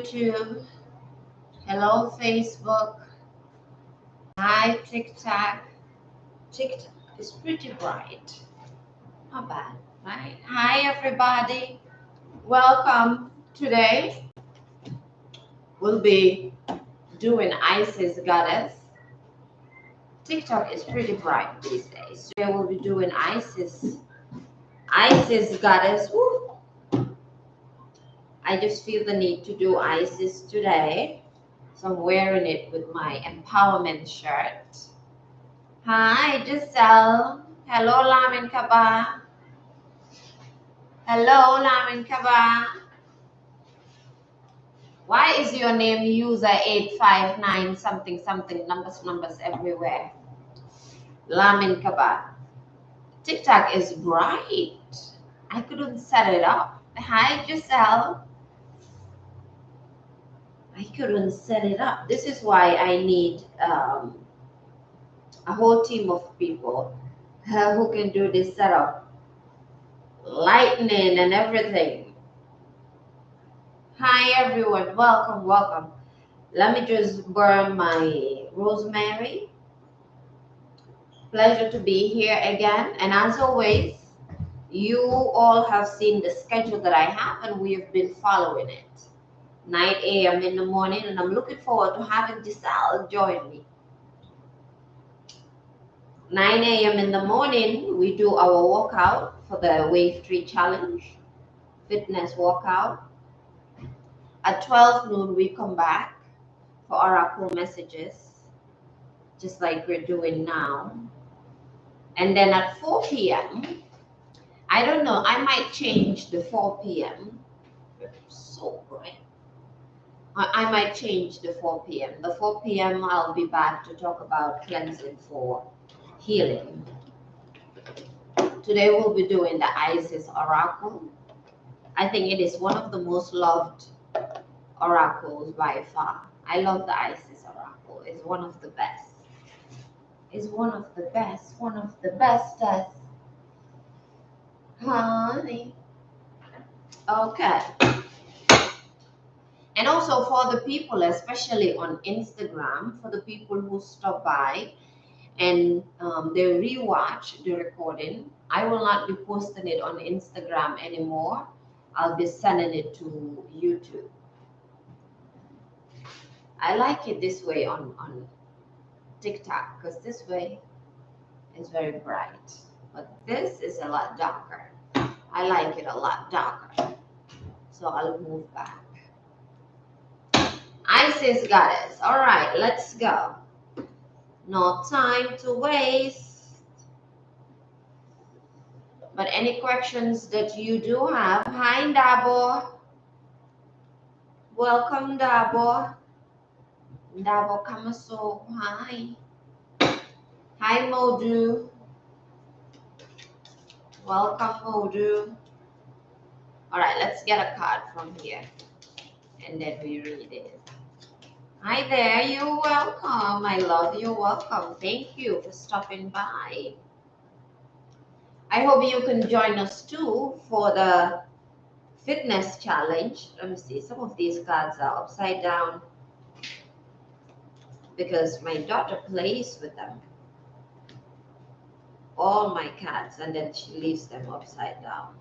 YouTube. Hello, Facebook. Hi, TikTok. TikTok is pretty bright. Not bad, right? Hi, everybody. Welcome. Today, we'll be doing Isis Goddess. TikTok is pretty bright these days. Today, we'll be doing Isis Goddess. Woo. I just feel the need to do Isis today. So I'm wearing it with my empowerment shirt. Hi, Giselle. Hello, Lamin Kaba. Hello, Lamin Kaba. Why is your name user 859 something something numbers everywhere? Lamin Kaba. TikTok is bright. I couldn't set it up. Hi, Giselle. I couldn't set it up. This is why I need a whole team of people who can do this setup, lightning and everything. Hi everyone, welcome. Let me just burn my rosemary. Pleasure to be here again. And as always, you all have seen the schedule that I have and we have been following it. 9 a.m. in the morning, and I'm looking forward to having Giselle join me. 9 a.m. in the morning, we do our workout for the Wave 3 Challenge, fitness workout. At 12 noon, we come back for Oracle messages, just like we're doing now. And then at 4 p.m., I don't know, I might change the 4 p.m. So bright. I might change the 4 p.m. The 4 p.m. I'll be back to talk about cleansing for healing. Today we'll be doing the Isis Oracle. I think it is one of the most loved oracles by far. I love the Isis Oracle. It's one of the best. It's one of the best. One of the bestest. Honey. Okay. And also for the people, especially on Instagram, for the people who stop by and they rewatch the recording, I will not be posting it on Instagram anymore. I'll be sending it to YouTube. I like it this way on TikTok because this way is very bright. But this is a lot darker. I like it a lot darker. So I'll move back. Isis Goddess. All right, let's go. No time to waste. But any questions that you do have, hi Dabo. Welcome Dabo. Dabo Kamaso, hi. Hi Modu. Welcome Modu. All right, let's get a card from here and then we read it. Hi there, you're welcome. I love you, welcome. Thank you for stopping by. I hope you can join us too for the fitness challenge. Let me see, some of these cards are upside down because my daughter plays with them. All my cards, and then she leaves them upside down.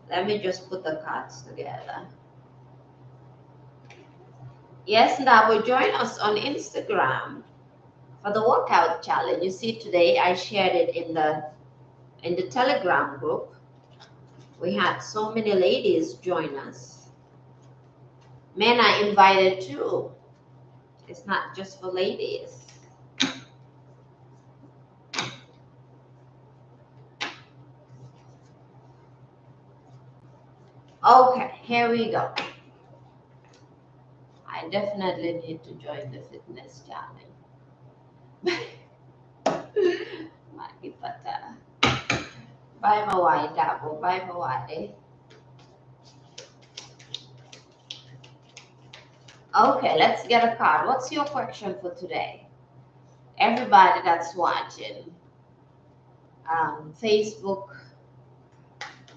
Let me just put the cards together. Yes, now will join us on Instagram for the workout challenge. You see, today I shared it in the Telegram group. We had so many ladies join us. Men are invited too. It's not just for ladies. Okay, here we go. I definitely need to join the fitness challenge. Makipata. Bye mawai Dabo. Bye mawai. Okay, let's get a card. What's your question for today? Everybody that's watching, Facebook,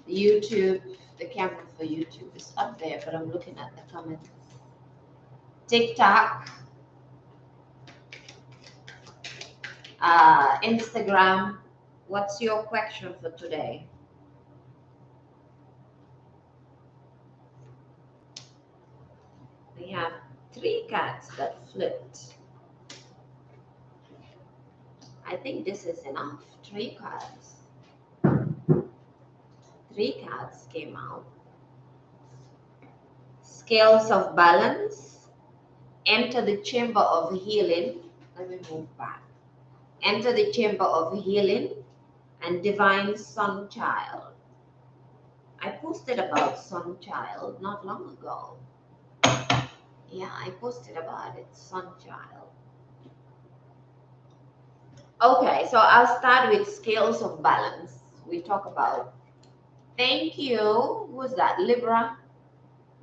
YouTube, The camera for YouTube is up there, but I'm looking at the comments. TikTok, Instagram. What's your question for today? We have 3 cards that flipped. I think this is enough. 3 cards. 3 cards came out. Scales of balance. Enter the chamber of healing. Let me move back. Enter the chamber of healing and divine sun child. I posted about sun child not long ago. Yeah, I posted about it, sun child. Okay, so I'll start with scales of balance. We talk about. Thank you. Who's that? Libra?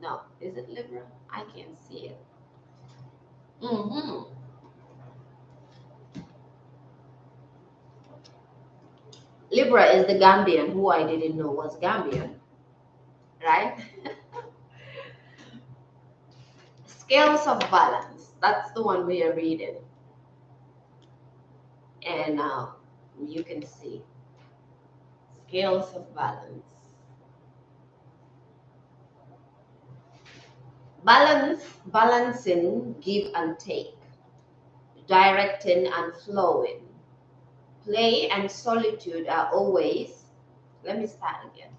No, is it Libra? I can't see it. Libra is the Gambian, who I didn't know was Gambian, right? Scales of balance. That's the one we are reading. And you can see scales of balance. Balance, balancing, give and take, directing and flowing. Play and solitude are always, let me start again.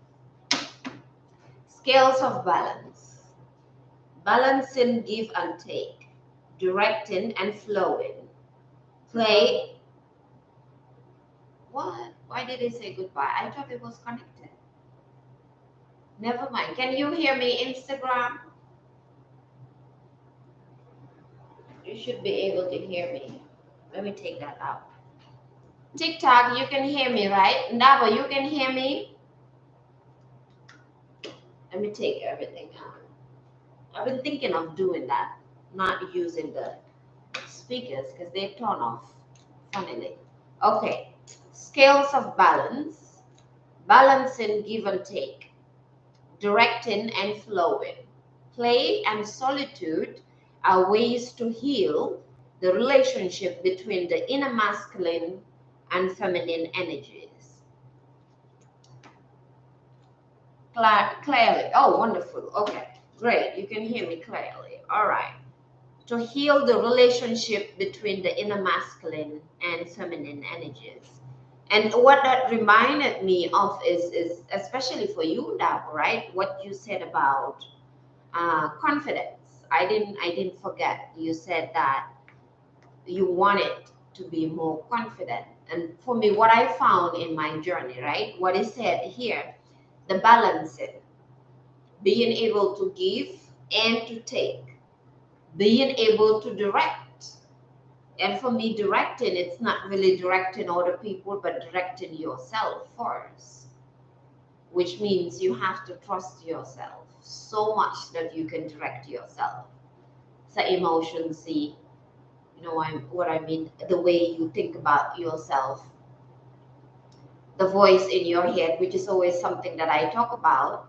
Scales of balance, balancing, give and take, directing and flowing. Play, what? Why did it say goodbye? I thought it was connected. Never mind. Can you hear me, Instagram? You should be able to hear me. Let me take that out. TikTok, you can hear me, right? Ndaba, you can hear me? Let me take everything out. I've been thinking of doing that, not using the speakers because they turn off funnily. Okay, scales of balance, balancing, give and take, directing and flowing. Play and solitude are ways to heal the relationship between the inner masculine and feminine energies. Clearly. Oh, wonderful. Okay, great. You can hear me clearly. All right. To heal the relationship between the inner masculine and feminine energies. And what that reminded me of is especially for you, Dab, right? What you said about confidence. I didn't forget. You said that you wanted to be more confident. And for me, what I found in my journey, right? What is said here, the balancing, being able to give and to take, being able to direct. And for me, directing, it's not really directing other people, but directing yourself first, which means you have to trust yourself so much that you can direct yourself. So emotions, see, you know what I mean, the way you think about yourself, the voice in your head, which is always something that I talk about,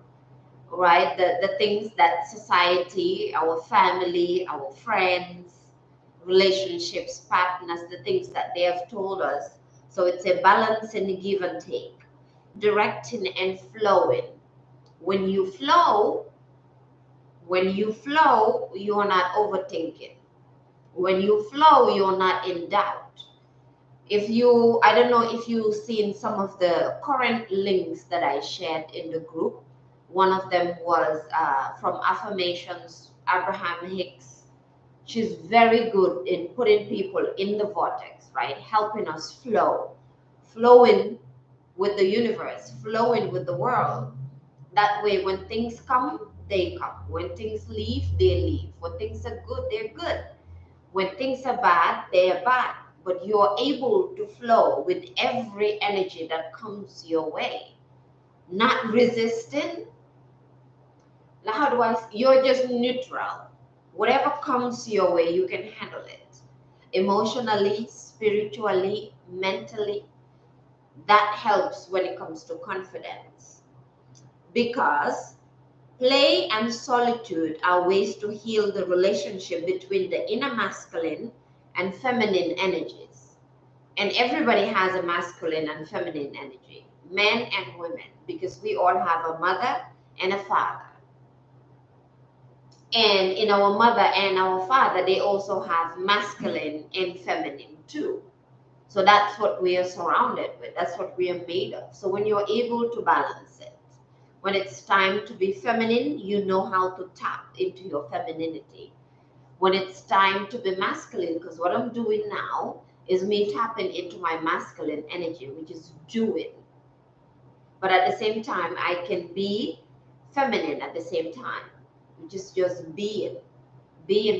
right? The things that society, our family, our friends, relationships, partners, the things that they have told us. So it's a balance and a give and take, directing and flowing. When you flow, you're not overthinking. When you flow, you're not in doubt. If you, I don't know if you've seen some of the current links that I shared in the group. One of them was from Affirmations, Abraham Hicks. She's very good in putting people in the vortex, right? Helping us flow, flowing with the universe, flowing with the world. That way, when things come, they come. When things leave, they leave. When things are good, they're good. When things are bad, they are bad. But you're able to flow with every energy that comes your way, not resisting. How do I? You're just neutral. Whatever comes your way, you can handle it. Emotionally, spiritually, mentally. That helps when it comes to confidence. Because Play and solitude are ways to heal the relationship between the inner masculine and feminine energies. And everybody has a masculine and feminine energy, men and women, because we all have a mother and a father. And in our mother and our father, they also have masculine and feminine too. So that's what we are surrounded with. That's what we are made of. So when you're able to balance it, when it's time to be feminine, you know how to tap into your femininity. When it's time to be masculine, because what I'm doing now is me tapping into my masculine energy, which is doing. But at the same time, I can be feminine at the same time, which is just being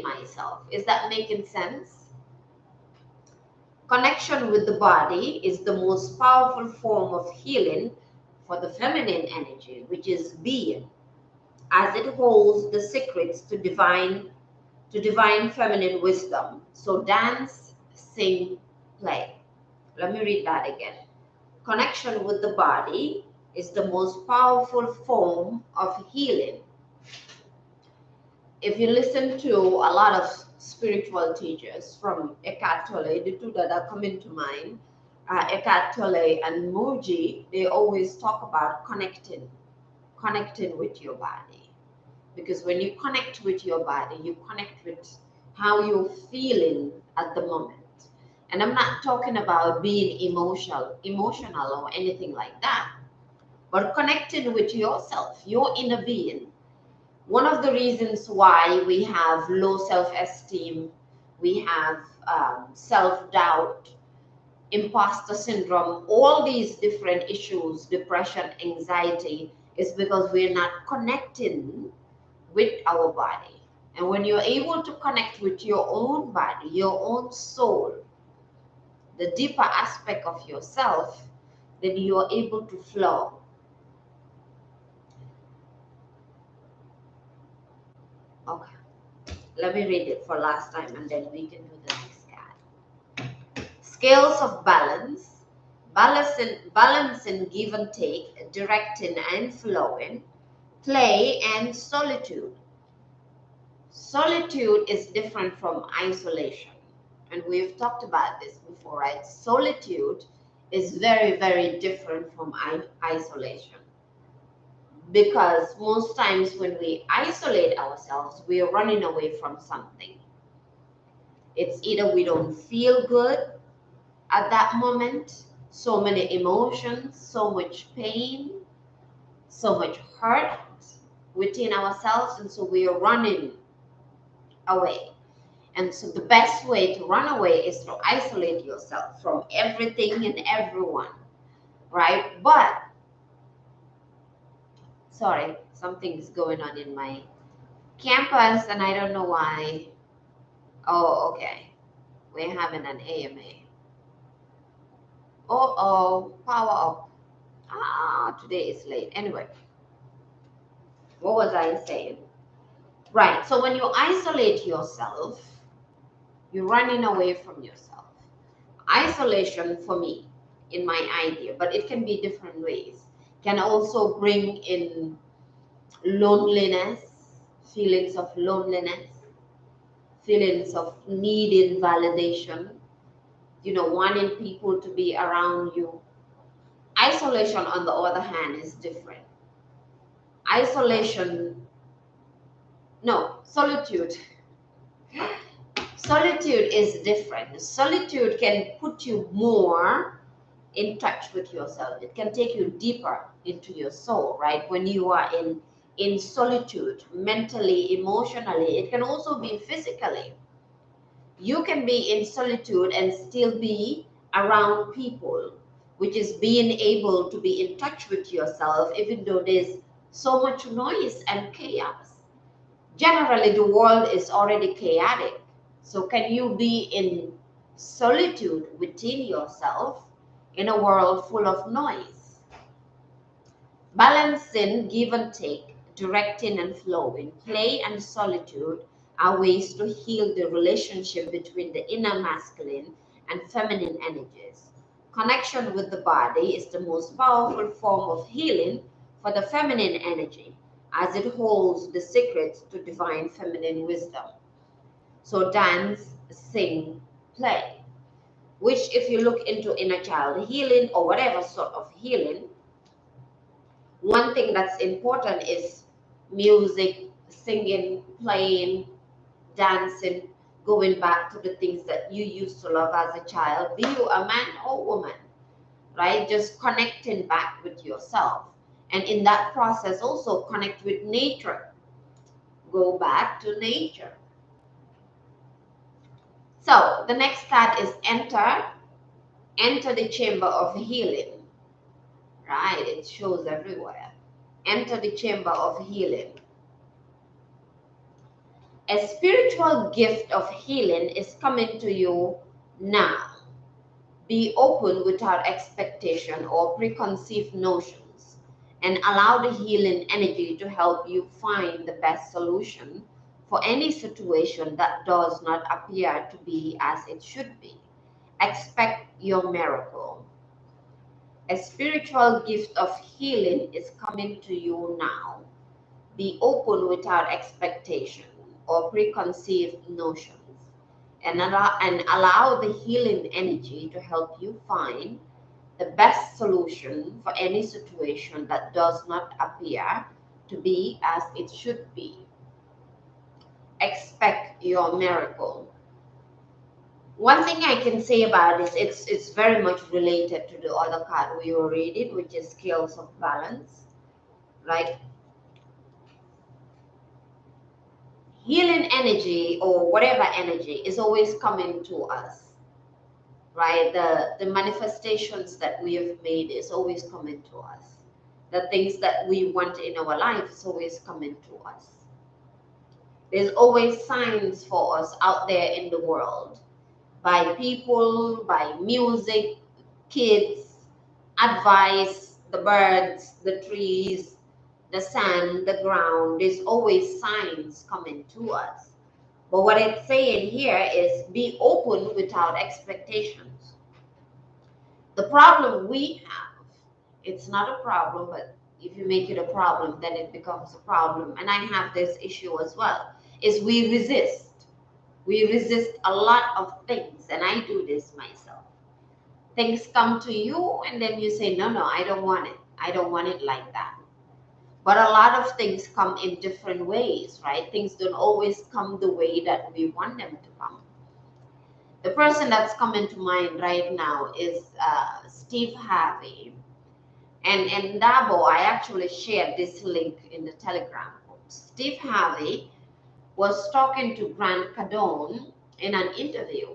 myself. Is that making sense? Connection with the body is the most powerful form of healing for the feminine energy, which is being, as it holds the secrets to divine feminine wisdom. So dance, sing, play. Let me read that again. Connection with the body is the most powerful form of healing. If you listen to a lot of spiritual teachers from Eckhart Tolle, the two that are coming to mind, Eckhart Tolle and Muji, they always talk about connecting with your body. Because when you connect with your body, you connect with how you're feeling at the moment. And I'm not talking about being emotional or anything like that, but connecting with yourself, your inner being. One of the reasons why we have low self-esteem, we have self-doubt, imposter syndrome, all these different issues, depression, anxiety, is because we're not connecting with our body. And when you're able to connect with your own body, your own soul, the deeper aspect of yourself, then you're able to flow. Okay, let me read it for last time and then we can do the next card. Scales of balance, balancing give and take, directing and flowing, play and solitude. Solitude is different from isolation. And we've talked about this before, right? Solitude is very, very different from isolation. Because most times when we isolate ourselves, we are running away from something. It's either we don't feel good at that moment, so many emotions, so much pain, so much hurt within ourselves, and so we are running away. And so the best way to run away is to isolate yourself from everything and everyone, right? But, sorry, something is going on in my campus and I don't know why. Oh, okay. We're having an AMA. Oh, power up. Today is late. Anyway, what was I saying? Right, so when you isolate yourself, you're running away from yourself. Isolation, for me, in my idea, but it can be different ways, can also bring in loneliness, feelings of loneliness, feelings of needing validation, wanting people to be around you. Isolation, on the other hand, is different. Solitude. Solitude is different. Solitude can put you more in touch with yourself. It can take you deeper into your soul, right? When you are in solitude, mentally, emotionally, it can also be physically. You can be in solitude and still be around people, which is being able to be in touch with yourself, even though there's so much noise and chaos. Generally, the world is already chaotic. So can you be in solitude within yourself in a world full of noise? Balancing give and take, directing and flowing, play and solitude are ways to heal the relationship between the inner masculine and feminine energies. Connection with the body is the most powerful form of healing for the feminine energy, as it holds the secrets to divine feminine wisdom. So dance, sing, play, which if you look into inner child healing or whatever sort of healing, one thing that's important is music, singing, playing, dancing, going back to the things that you used to love as a child, be you a man or woman, right? Just connecting back with yourself. And in that process, also connect with nature. Go back to nature. So the next card is enter the chamber of healing, right? It shows everywhere. Enter the chamber of healing. A spiritual gift of healing is coming to you now. Be open without expectation or preconceived notions and allow the healing energy to help you find the best solution for any situation that does not appear to be as it should be. Expect your miracle. A spiritual gift of healing is coming to you now. Be open without expectation or preconceived notions and allow the healing energy to help you find the best solution for any situation that does not appear to be as it should be. Expect your miracle. One thing I can say about this, it's very much related to the other card we were reading, which is scales of balance, right? Healing energy or whatever energy is always coming to us, right? The manifestations that we have made is always coming to us. The things that we want in our life is always coming to us. There's always signs for us out there in the world, by people, by music, kids, advice, the birds, the trees, the sand, the ground. There's always signs coming to us. But what it's saying here is be open without expectations. The problem we have, it's not a problem, but if you make it a problem, then it becomes a problem. And I have this issue as well, is we resist. We resist a lot of things, and I do this myself. Things come to you, and then you say, no, I don't want it. I don't want it like that. But a lot of things come in different ways, right? Things don't always come the way that we want them to come. The person that's coming to mind right now is Steve Harvey. And Dabo, I actually shared this link in the Telegram group. Steve Harvey was talking to Grant Cardone in an interview.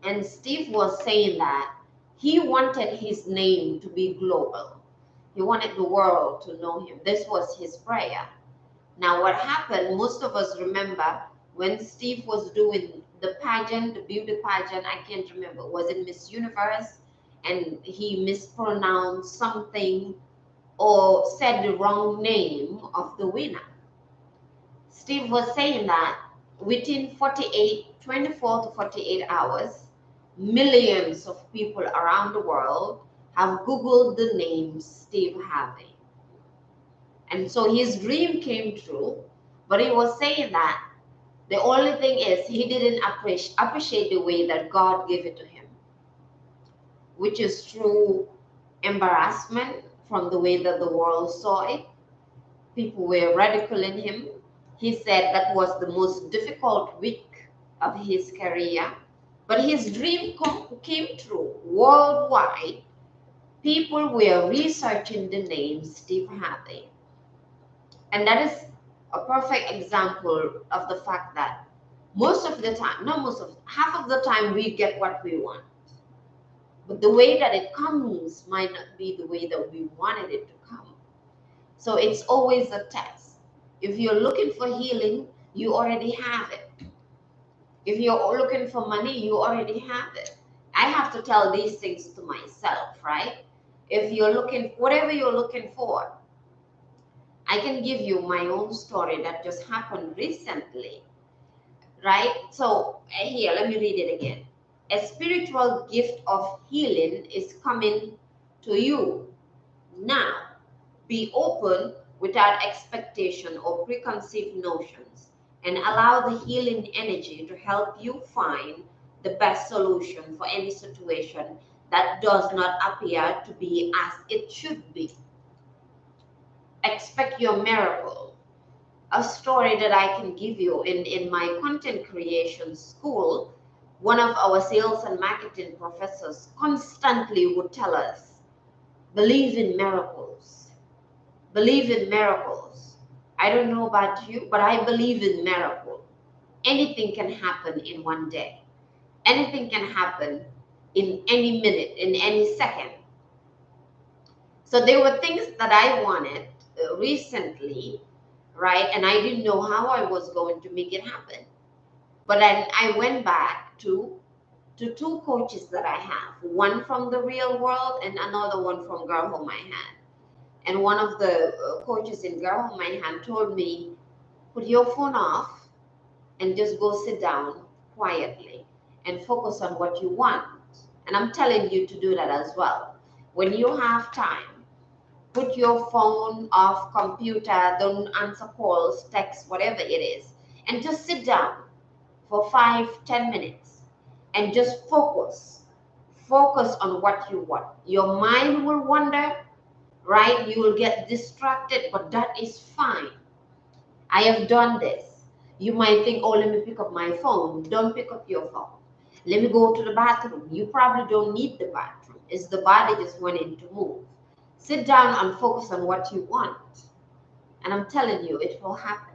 And Steve was saying that he wanted his name to be global. He wanted the world to know him. This was his prayer. Now, what happened, most of us remember when Steve was doing the pageant, the beauty pageant, I can't remember, was it Miss Universe? And he mispronounced something or said the wrong name of the winner. Steve was saying that within 24 to 48 hours, millions of people around the world have Googled the name Steve Harvey. And so his dream came true, but he was saying that the only thing is he didn't appreciate the way that God gave it to him, which is through embarrassment from the way that the world saw it. People were ridiculing him. He said that was the most difficult week of his career, but his dream came true. Worldwide, people were researching the name Steve Harvey. And that is a perfect example of the fact that most of the time, not most of, half of the time we get what we want. But the way that it comes might not be the way that we wanted it to come. So it's always a test. If you're looking for healing, you already have it. If you're looking for money, you already have it. I have to tell these things to myself, right? If you're looking, whatever you're looking for, I can give you my own story that just happened recently, right? So here, let me read it again. A spiritual gift of healing is coming to you now. Be open without expectation or preconceived notions, and allow the healing energy to help you find the best solution for any situation that does not appear to be as it should be. Expect your miracle. A story that I can give you in my content creation school, one of our sales and marketing professors constantly would tell us, believe in miracles. Believe in miracles. I don't know about you, but I believe in miracle. Anything can happen in one day. Anything can happen in any minute, in any second. So there were things that I wanted recently, right? And I didn't know how I was going to make it happen. But then I went back to two coaches that I have, one from the real world and another one from Girl Hold My Hand. And one of the coaches in Girl Hold My Hand told me, put your phone off and just go sit down quietly and focus on what you want. And I'm telling you to do that as well. When you have time, put your phone off, computer, don't answer calls, text, whatever it is, and just sit down for 5, 10 minutes and just focus. Focus on what you want. Your mind will wander, right? You will get distracted, but that is fine. I have done this. You might think, oh, let me pick up my phone. Don't pick up your phone. Let me go to the bathroom. You probably don't need the bathroom. It's the body just wanting to move. Sit down and focus on what you want. And I'm telling you, it will happen.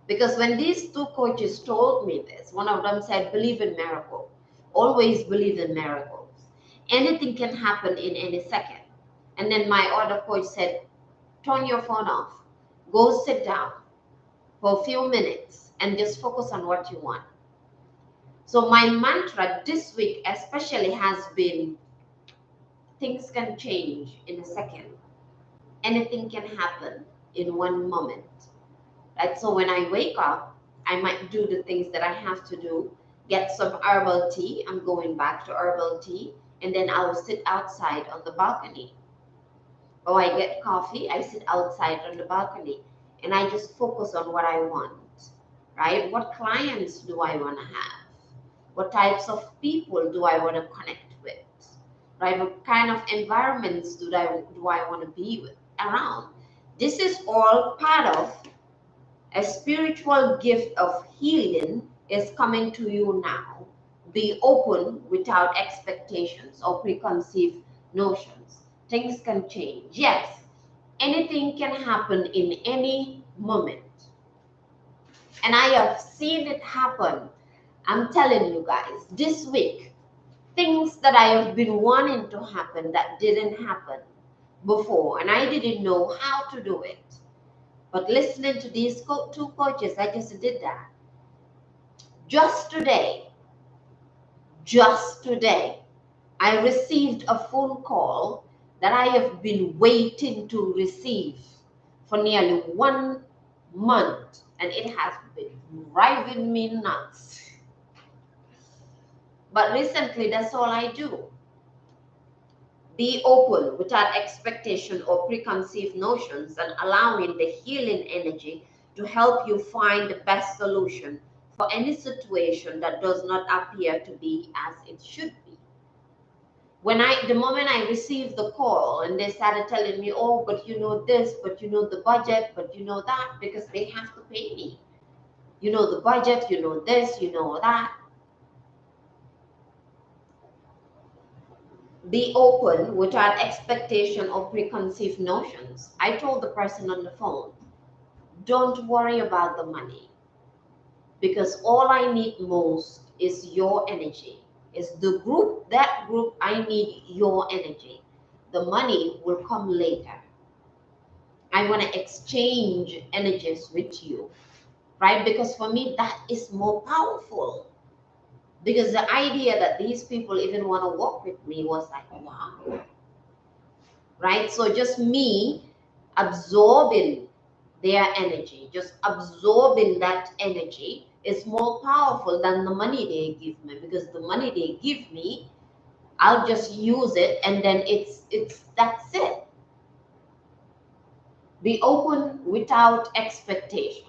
Because when these two coaches told me this, one of them said, believe in miracles. Always believe in miracles. Anything can happen in any second. And then my other coach said, turn your phone off. Go sit down for a few minutes and just focus on what you want. So my mantra this week especially has been, things can change in a second. Anything can happen in one moment. Right? So when I wake up, I might do the things that I have to do, get some herbal tea. I'm going back to herbal tea. And then I will sit outside on the balcony. Or I get coffee, I sit outside on the balcony. And I just focus on what I want. Right? What clients do I want to have? What types of people do I want to connect with? Right? What kind of environments do I want to be with, around? This is all part of a spiritual gift of healing is coming to you now. Be open without expectations or preconceived notions. Things can change. Yes, anything can happen in any moment. And I have seen it happen. I'm telling you guys, this week, things that I have been wanting to happen that didn't happen before, and I didn't know how to do it. But listening to these two coaches, I just did that. Just today, I received a phone call that I have been waiting to receive for nearly 1 month, and it has been driving me nuts. But recently, that's all I do. Be open without expectation or preconceived notions and allowing the healing energy to help you find the best solution for any situation that does not appear to be as it should be. The moment I received the call and they started telling me, oh, but you know this, but you know the budget, but you know that, because they have to pay me. You know the budget, you know this, you know that. Be open without expectation or preconceived notions. I told the person on the phone, don't worry about the money, because all I need most is your energy. Is that group, I need your energy. The money will come later. I want to exchange energies with you, right? Because for me, that is more powerful. Because the idea that these people even want to work with me was like, wow. Right? So just me absorbing their energy, just absorbing that energy is more powerful than the money they give me, because the money they give me, I'll just use it and then it's that's it. Be open without expectations.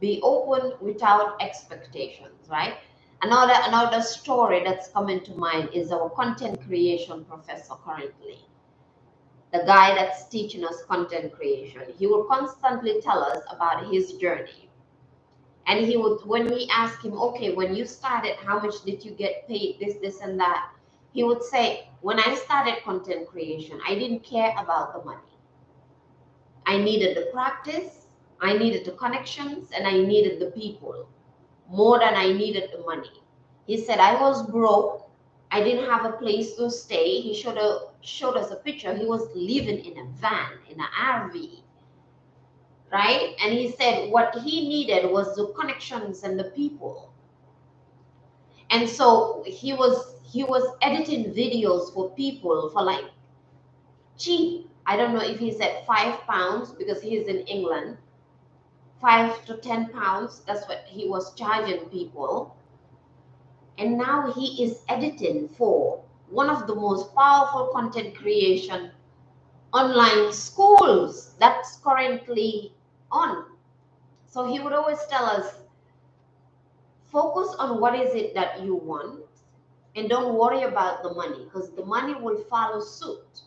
Be open without expectations, right? Another story that's coming to mind is our content creation professor currently, the guy that's teaching us content creation. He will constantly tell us about his journey. And he would, when we ask him, okay, when you started, how much did you get paid, this, and that? He would say, when I started content creation, I didn't care about the money. I needed the practice, I needed the connections, and I needed the people more than I needed the money. He said, I was broke. I didn't have a place to stay. He showed us a picture. He was living in a van, in an RV, right? And he said what he needed was the connections and the people. And so he was editing videos for people for like cheap. I don't know if he said £5 because he's in England. 5 to 10 pounds. That's what he was charging people. And now he is editing for one of the most powerful content creation online schools that's currently on. So he would always tell us, focus on what is it that you want and don't worry about the money, because the money will follow suit.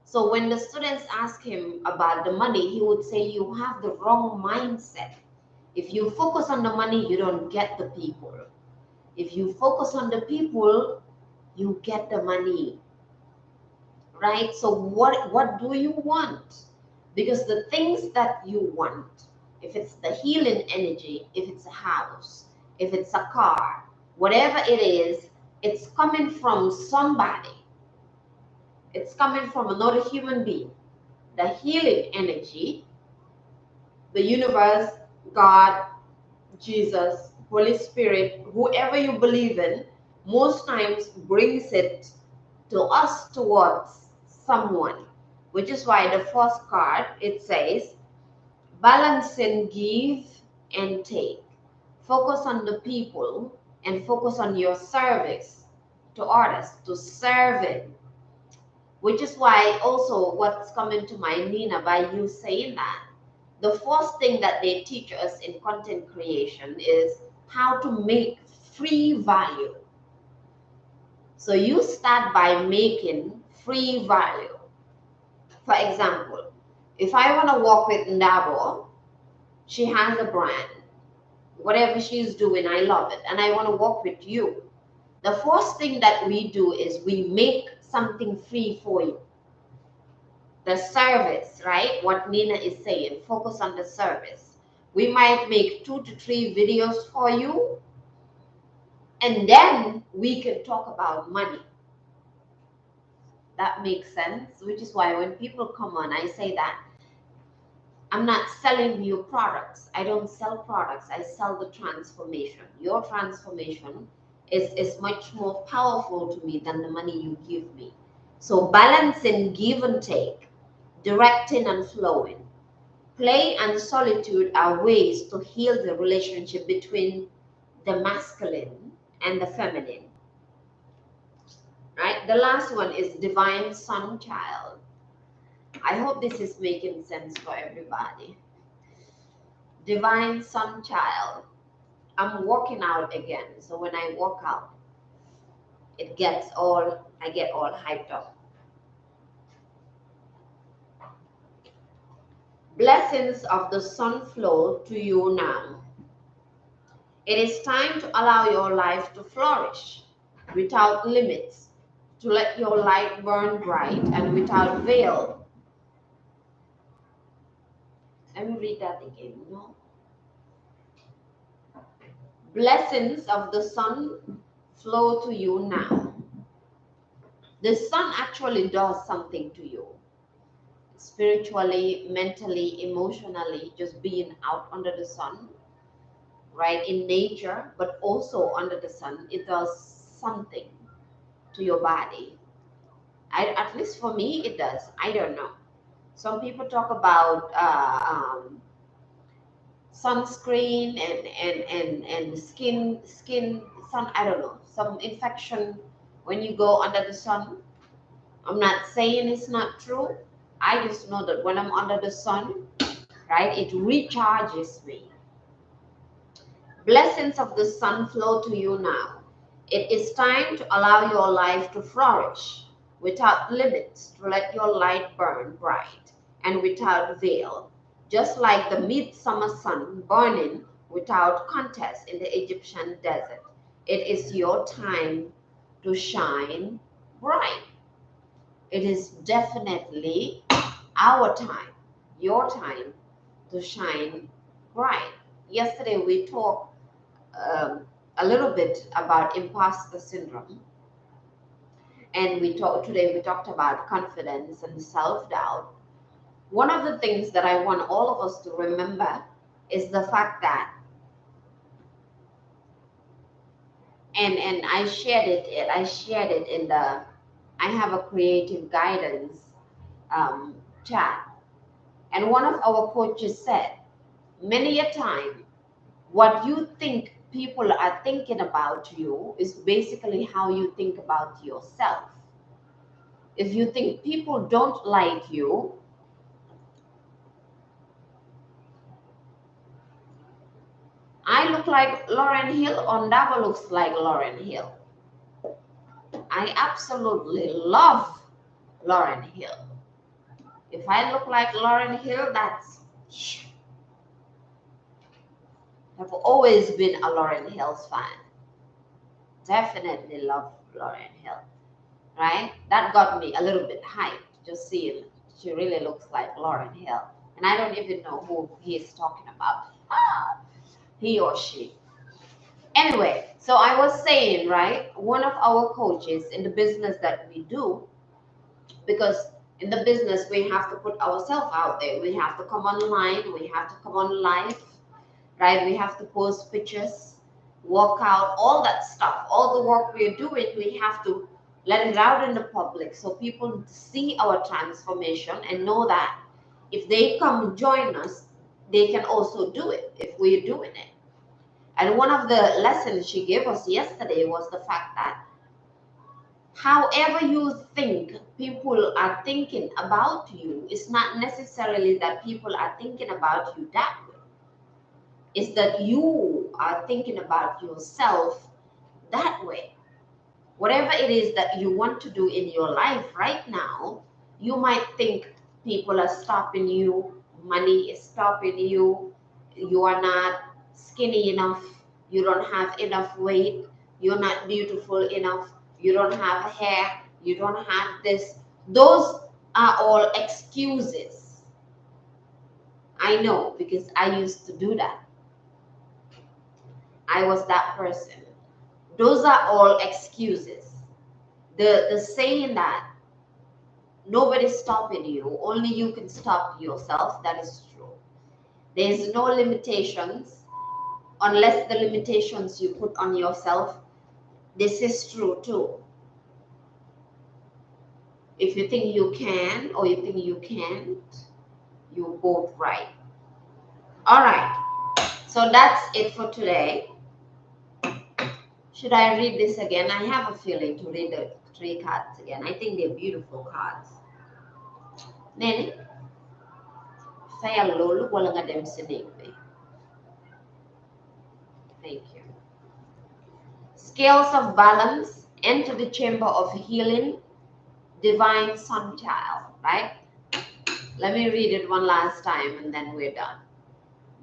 So when the students ask him about the money, he would say, you have the wrong mindset. If you focus on the money, you don't get the people. If you focus on the people, you get the money, right? So what do you want? Because the things that you want, if it's the healing energy, if it's a house, if it's a car, whatever it is, it's coming from somebody. It's coming from another human being. The healing energy, the universe, God, Jesus, Holy Spirit, whoever you believe in, most times brings it to us towards someone, which is why the first card, it says, balancing give and take. Focus on the people and focus on your service to others, to serve it. Which is why also what's coming to mind, Nina, by you saying that, the first thing that they teach us in content creation is how to make free value. So you start by making free value. For example, if I want to work with Ndabo, she has a brand. Whatever she's doing, I love it. And I want to work with you. The first thing that we do is we make something free for you. The service, right? What Nina is saying, focus on the service. We might make 2 to 3 videos for you, and then we can talk about money. That makes sense, which is why when people come on, I say that I'm not selling you products. I don't sell products. I sell the transformation. Your transformation is much more powerful to me than the money you give me. So balancing give and take, directing and flowing. Play and solitude are ways to heal the relationship between the masculine and the feminine. Right? The last one is divine son child. I hope this is making sense for everybody. Divine son child. I'm working out again. So when I work out, I get all hyped up. Blessings of the sun flow to you now. It is time to allow your life to flourish without limits, to let your light burn bright and without veil. Let me read that again. No. Blessings of the sun flow to you now. The sun actually does something to you. Spiritually, mentally, emotionally, just being out under the sun, right? In nature, but also under the sun, it does something to your body. At least for me, it does. I don't know. Some people talk about sunscreen and skin sun. I don't know, some infection when you go under the sun. I'm not saying it's not true. I just know that when I'm under the sun, right? It recharges me. Blessings of the sun flow to you now. It is time to allow your life to flourish without limits, to let your light burn bright and without veil, just like the midsummer sun burning without contest in the Egyptian desert. It is your time to shine bright. It is definitely our time, your time to shine bright. Yesterday we talked a little bit about imposter syndrome, and today we talked about confidence and self-doubt. One of the things that I want all of us to remember is the fact that, and I shared it in the I have a creative guidance chat, and one of our coaches said many a time what you think people are thinking about you is basically how you think about yourself. If you think people don't like you, I look like Lauryn Hill or Ndaba looks like Lauryn Hill. I absolutely love Lauryn Hill. If I look like Lauryn Hill, I've always been a Lauryn Hill's fan. Definitely love Lauryn Hill, right? That got me a little bit hyped, just seeing she really looks like Lauryn Hill. And I don't even know who he's talking about. He or she. Anyway, so I was saying, right, one of our coaches in the business that we do, because in the business we have to put ourselves out there. We have to come online, we have to come on live, right? We have to post pictures, walk out, all that stuff. All the work we're doing, we have to let it out in the public so people see our transformation and know that if they come join us, they can also do it if we're doing it. And one of the lessons she gave us yesterday was the fact that however you think people are thinking about you, it's not necessarily that people are thinking about you that way. It's that you are thinking about yourself that way. Whatever it is that you want to do in your life right now, you might think people are stopping you, money is stopping you, you are not skinny enough, you don't have enough weight, you're not beautiful enough, you don't have hair, you don't have this. Those are all excuses. I know because I used to do that. I was that person. Those are all excuses. The saying that nobody's stopping you, only you can stop yourself, that is true. There's no limitations unless the limitations you put on yourself. This is true too. If you think you can or you think you can't, you're both right. All right, so that's it for today. Should I read this again? I have a feeling to read the 3 cards again. I think they're beautiful cards. Nene, sayal lolu wala nga dem sa néeg bi. Thank you. Scales of balance, enter the chamber of healing, divine sun child, right? Let me read it one last time and then we're done.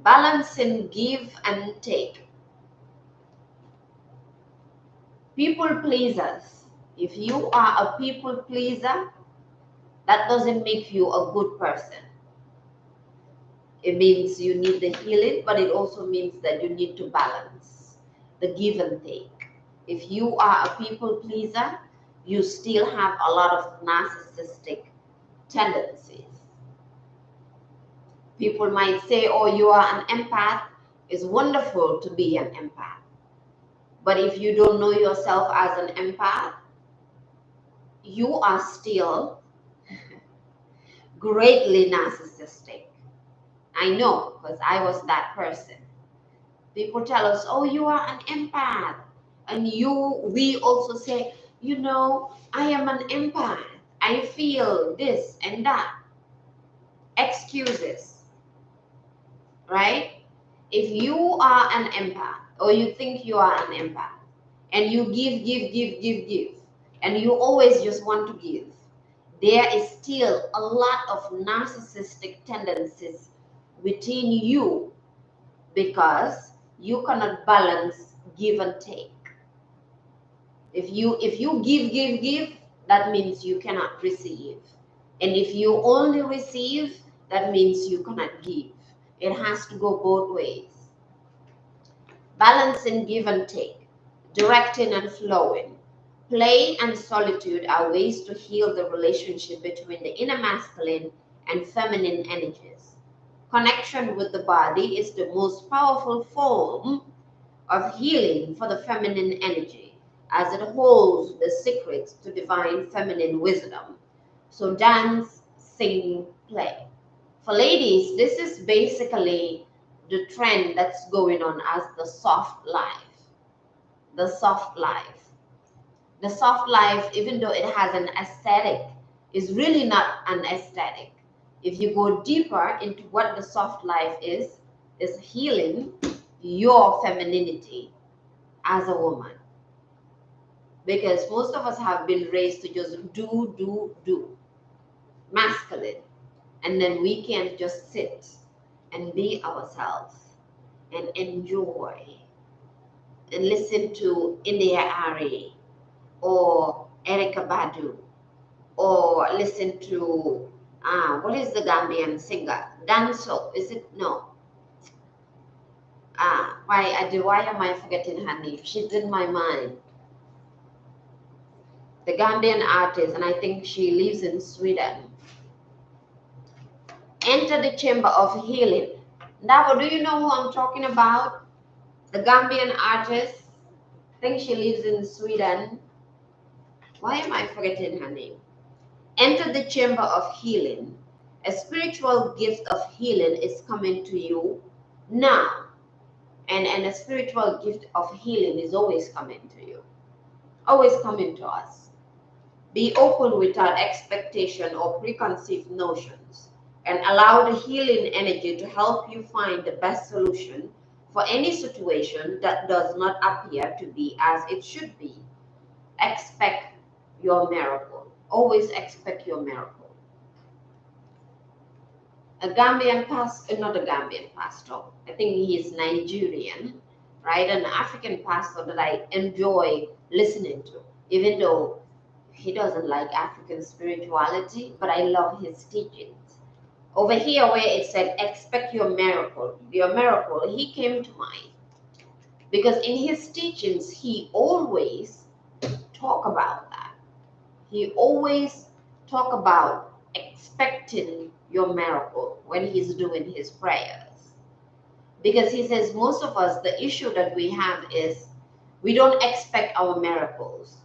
Balance in give and take. People pleasers. If you are a people pleaser, that doesn't make you a good person. It means you need the healing, but it also means that you need to balance the give and take. If you are a people pleaser, you still have a lot of narcissistic tendencies. People might say, oh, you are an empath. It's wonderful to be an empath. But if you don't know yourself as an empath, you are still greatly narcissistic. I know, because I was that person. People tell us, oh, you are an empath. And we also say, you know, I am an empath. I feel this and that. Excuses. right? If you are an empath, or you think you are an empath, and you give, and you always just want to give, there is still a lot of narcissistic tendencies within you because you cannot balance give and take. If you give, that means you cannot receive. And if you only receive, that means you cannot give. It has to go both ways. Balancing give and take, directing and flowing. Play and solitude are ways to heal the relationship between the inner masculine and feminine energies. Connection with the body is the most powerful form of healing for the feminine energy, as it holds the secrets to divine feminine wisdom. So, dance, sing, play. For ladies, this is basically the trend that's going on as the soft life. The soft life. The soft life, even though it has an aesthetic, is really not an aesthetic. If you go deeper into what the soft life is healing your femininity as a woman. Because most of us have been raised to just do, masculine. And then we can just sit and be ourselves and enjoy and listen to India Ari or Erica Badu or listen to, what is the Gambian singer? Danso, is it? No. Why am I forgetting her name? She's in my mind. The Gambian artist, and I think she lives in Sweden. Enter the chamber of healing. Davo, do you know who I'm talking about? The Gambian artist. I think she lives in Sweden. Why am I forgetting her name? Enter the chamber of healing. A spiritual gift of healing is coming to you now. And a spiritual gift of healing is always coming to you. Always coming to us. Be open without expectation or preconceived notions, and allow the healing energy to help you find the best solution for any situation that does not appear to be as it should be. Expect your miracle. Always expect your miracle. A Gambian pastor, not a Gambian pastor, I think he is Nigerian, right? An African pastor that I enjoy listening to, even though he doesn't like African spirituality, but I love his teachings. Over here where it said, expect your miracle, he came to mind. Because in his teachings, he always talk about that. He always talk about expecting your miracle when he's doing his prayers. Because he says most of us, the issue that we have is we don't expect our miracles.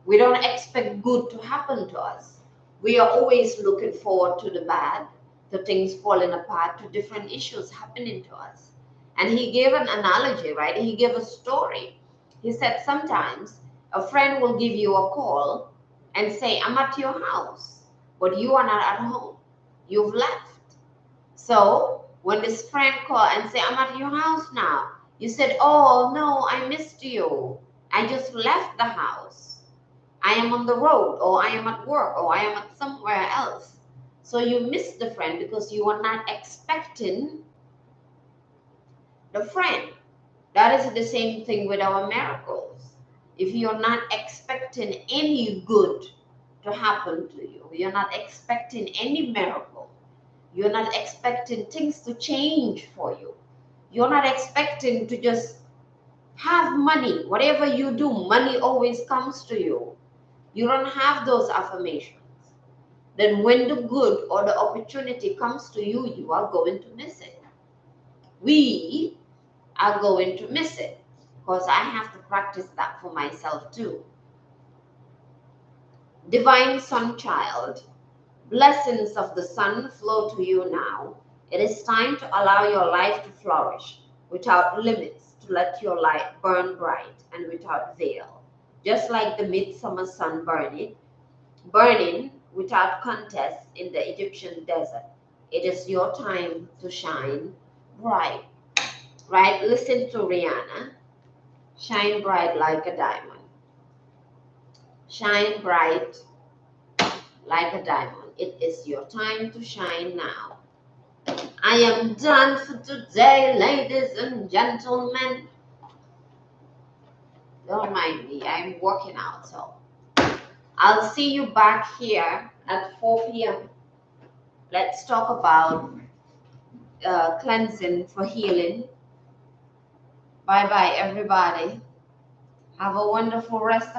We don't expect good to happen to us. We are always looking forward to the bad, to things falling apart, to different issues happening to us. And he gave an analogy, right? He gave a story. He said sometimes a friend will give you a call and say, I'm at your house, but you are not at home. You've left. So when this friend called and say, I'm at your house now, you said, oh no, I missed you. I just left the house. I am on the road, or I am at work, or I am at somewhere else. So you miss the friend because you are not expecting the friend. That is the same thing with our miracles. If you're not expecting any good to happen to you, you're not expecting any miracle, you're not expecting things to change for you, you're not expecting to just have money. Whatever you do, money always comes to you. You don't have those affirmations. Then when the good or the opportunity comes to you, you are going to miss it. We are going to miss it because I have to practice that for myself too. Divine Sun Child, blessings of the sun flow to you now. It is time to allow your life to flourish without limits, to let your light burn bright and without veil. Just like the midsummer sun burning without contest in the Egyptian desert. It is your time to shine. bright. Right? Listen to Rihanna. Shine bright like a diamond. Shine bright like a diamond. It is your time to shine now. I am done for today, ladies and gentlemen. Don't mind me, I'm working out. So I'll see you back here at 4 p.m. Let's talk about cleansing for healing. Bye bye, everybody. Have a wonderful rest of